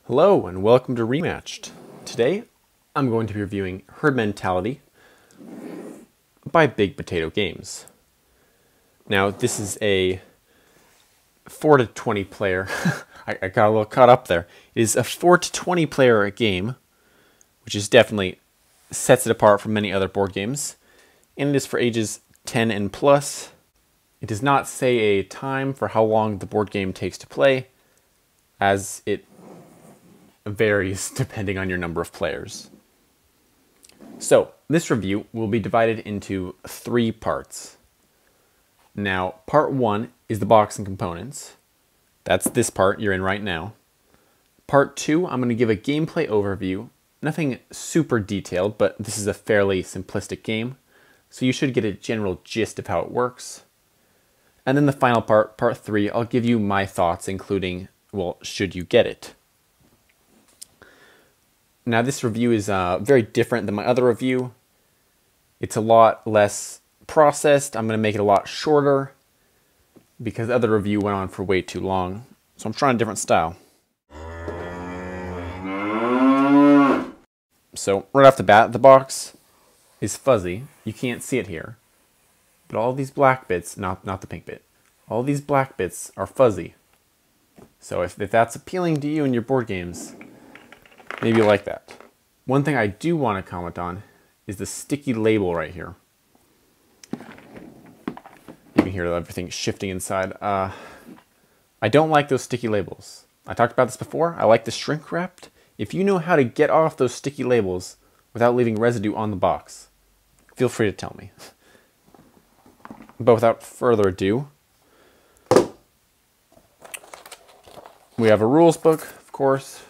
Hello and welcome to Rematched. Today I'm going to be reviewing Herd Mentality by Big Potato Games. Now this is a 4 to 20 player, I got a little caught up there. It is a 4 to 20 player game, which is definitely sets it apart from many other board games. And it is for ages 10 and plus. It does not say a time for how long the board game takes to play, as it varies depending on your number of players. So this review will be divided into 3 parts. Now, part 1 is the box and components. That's this part you're in right now. Part 2, I'm going to give a gameplay overview. Nothing super detailed, but this is a fairly simplistic game, so you should get a general gist of how it works. And then the final part, part 3, I'll give you my thoughts, including, well, should you get it? Now this review is very different than my other review. It's a lot less processed. I'm going to make it a lot shorter because the other review went on for way too long. So I'm trying a different style. So right off the bat, the box is fuzzy. You can't see it here. But all these black bits, not the pink bit, all these black bits are fuzzy. So if that's appealing to you in your board games, maybe you like that. One thing I do want to comment on is the sticky label right here. You can hear everything shifting inside. I don't like those sticky labels. I talked about this before. I like the shrink wrapped. If you know how to get off those sticky labels without leaving residue on the box, feel free to tell me. But without further ado, we have a rules book, of course.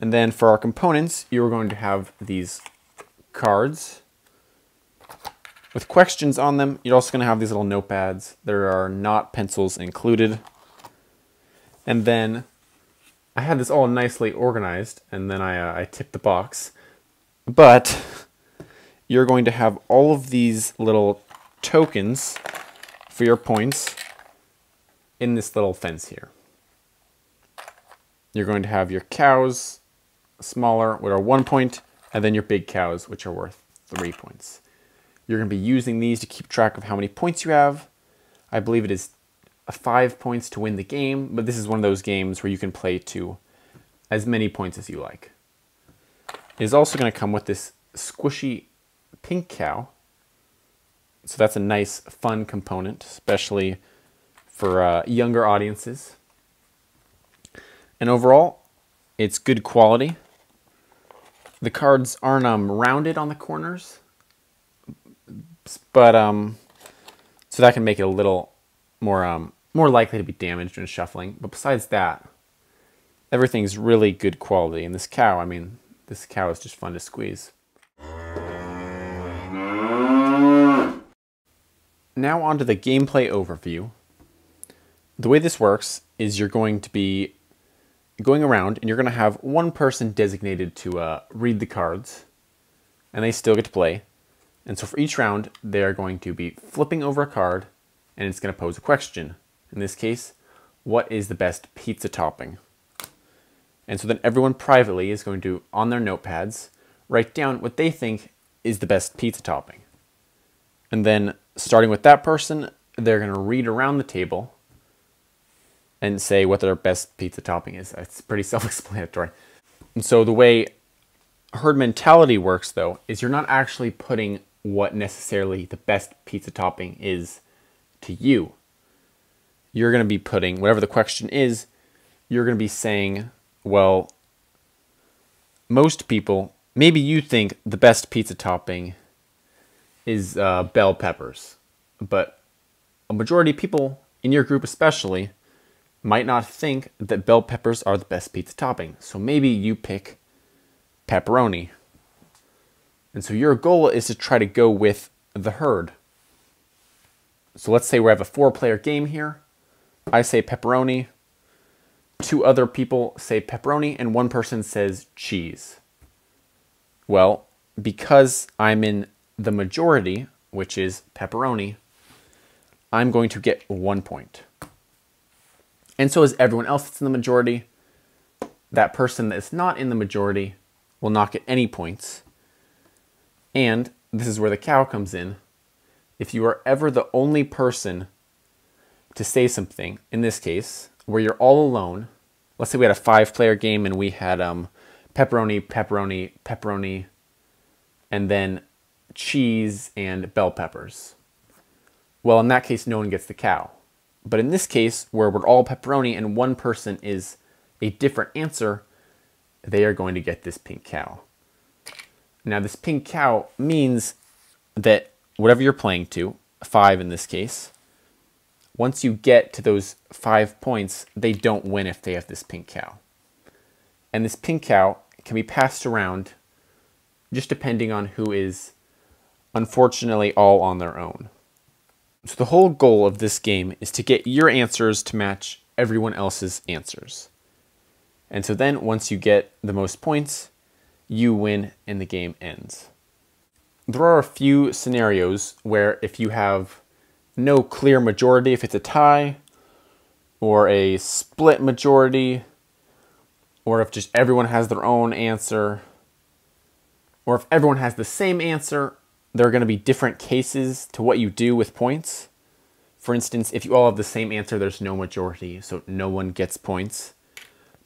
And then for our components, you're going to have these cards with questions on them. You're also going to have these little notepads. There are not pencils included. And then I had this all nicely organized, and then I tipped the box. But you're going to have all of these little tokens for your points in this little fence here. You're going to have your cows, smaller, which are 1 point, and then your big cows, which are worth 3 points. You're going to be using these to keep track of how many points you have. I believe it is 5 points to win the game, but this is one of those games where you can play to as many points as you like. It is also going to come with this squishy pink cow. So that's a nice, fun component, especially for younger audiences. And overall, it's good quality. The cards aren't rounded on the corners, but so that can make it a little more likely to be damaged when shuffling. But besides that, everything's really good quality. And this cow, I mean, this cow is just fun to squeeze. Now on to the gameplay overview. The way this works is you're going to be going around and you're going to have one person designated to read the cards, and they still get to play. And so for each round, they are going to be flipping over a card, and it's going to pose a question. In this case, what is the best pizza topping? And so then everyone privately is going to, on their notepads, write down what they think is the best pizza topping. And then, starting with that person, they're going to read around the table and say what their best pizza topping is. It's pretty self-explanatory. And so the way Herd Mentality works, though, is you're not actually putting what necessarily the best pizza topping is to you. You're going to be putting, whatever the question is, you're going to be saying, well, most people, maybe you think the best pizza topping is bell peppers, but a majority of people in your group especially might not think that bell peppers are the best pizza topping. So maybe you pick pepperoni. And so your goal is to try to go with the herd. So let's say we have a 4-player game here. I say pepperoni. 2 other people say pepperoni, and 1 person says cheese. Well, because I'm in the majority, which is pepperoni, I'm going to get 1 point. And so is everyone else that's in the majority. that person that is not in the majority will not get any points. And this is where the cow comes in. If you are ever the only person to say something, in this case, where you're all alone, let's say we had a 5-player game and we had pepperoni, pepperoni, pepperoni, and then cheese and bell peppers. Well, in that case, no one gets the cow. But in this case, where we're all pepperoni and one person is a different answer, they are going to get this pink cow. Now, this pink cow means that whatever you're playing to, 5 in this case, once you get to those 5 points, they don't win if they have this pink cow. And this pink cow can be passed around just depending on who is, unfortunately, all on their own. So the whole goal of this game is to get your answers to match everyone else's answers. And so then once you get the most points, you win and the game ends. There are a few scenarios where if you have no clear majority, if it's a tie, or a split majority, or if just everyone has their own answer, or if everyone has the same answer, there are going to be different cases to what you do with points. For instance, if you all have the same answer, there's no majority, so no one gets points.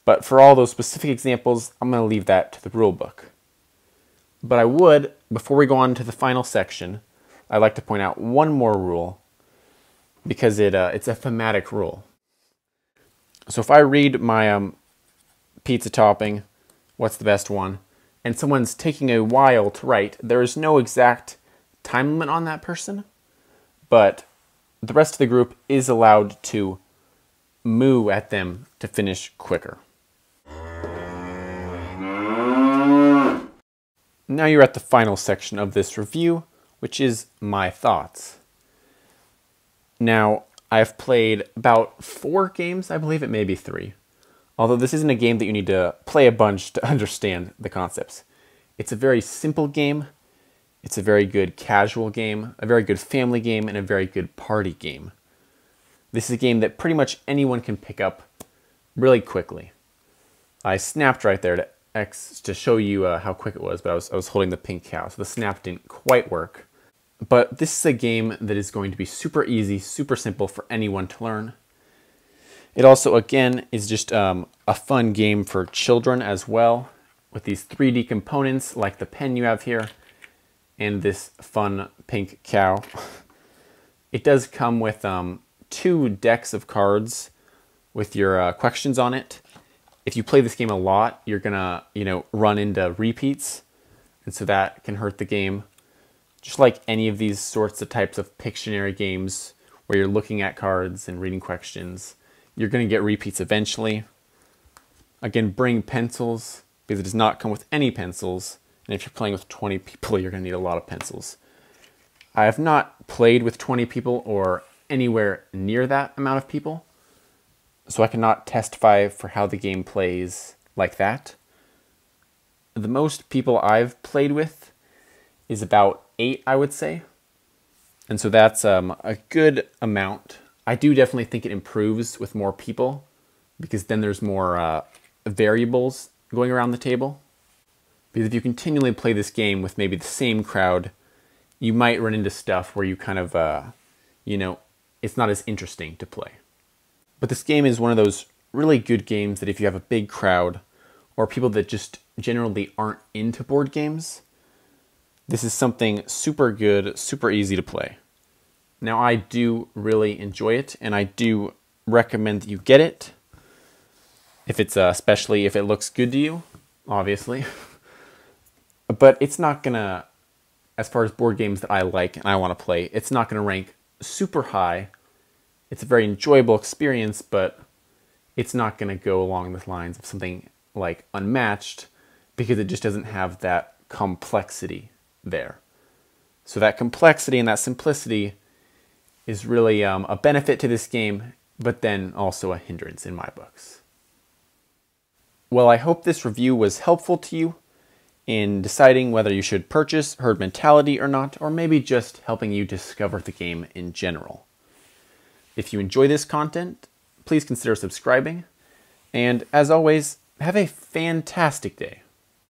But for all those specific examples, I'm going to leave that to the rule book. But I would, before we go on to the final section, I'd like to point out one more rule, because it's a thematic rule. So if I read my pizza topping, what's the best one, and someone's taking a while to write, there is no exact time limit on that person, but the rest of the group is allowed to moo at them to finish quicker. Now you're at the final section of this review, which is my thoughts. Now, I've played about 4 games, I believe it may be 3. Although this isn't a game that you need to play a bunch to understand the concepts. It's a very simple game, it's a very good casual game, a very good family game, and a very good party game. This is a game that pretty much anyone can pick up really quickly. I snapped right there to X to show you how quick it was, but I was holding the pink cow, so the snap didn't quite work. But this is a game that is going to be super easy, super simple for anyone to learn. It also, again, is just a fun game for children as well, with these 3D components like the pen you have here and this fun pink cow. It does come with 2 decks of cards with your questions on it. If you play this game a lot, you're gonna, run into repeats, and so that can hurt the game. Just like any of these sorts of types of Pictionary games where you're looking at cards and reading questions, you're going to get repeats eventually. Again, bring pencils, because it does not come with any pencils, and if you're playing with 20 people, you're going to need a lot of pencils. I have not played with 20 people or anywhere near that amount of people, so I cannot testify for how the game plays like that. The most people I've played with is about 8, I would say. And so that's a good amount. I do definitely think it improves with more people, because then there's more variables going around the table. Because if you continually play this game with maybe the same crowd, you might run into stuff where you kind of, it's not as interesting to play. But this game is one of those really good games that if you have a big crowd, or people that just generally aren't into board games, this is something super good, super easy to play. Now, I do really enjoy it, and I do recommend that you get it. If it's, especially if it looks good to you, obviously. But it's not gonna, as far as board games that I like and I want to play, it's not gonna rank super high. It's a very enjoyable experience, but it's not gonna go along the lines of something like Unmatched, because it just doesn't have that complexity there. So that complexity and that simplicity is really a benefit to this game, but then also a hindrance in my books. Well, I hope this review was helpful to you in deciding whether you should purchase Herd Mentality or not, or maybe just helping you discover the game in general. If you enjoy this content, please consider subscribing, and as always, Have a fantastic day.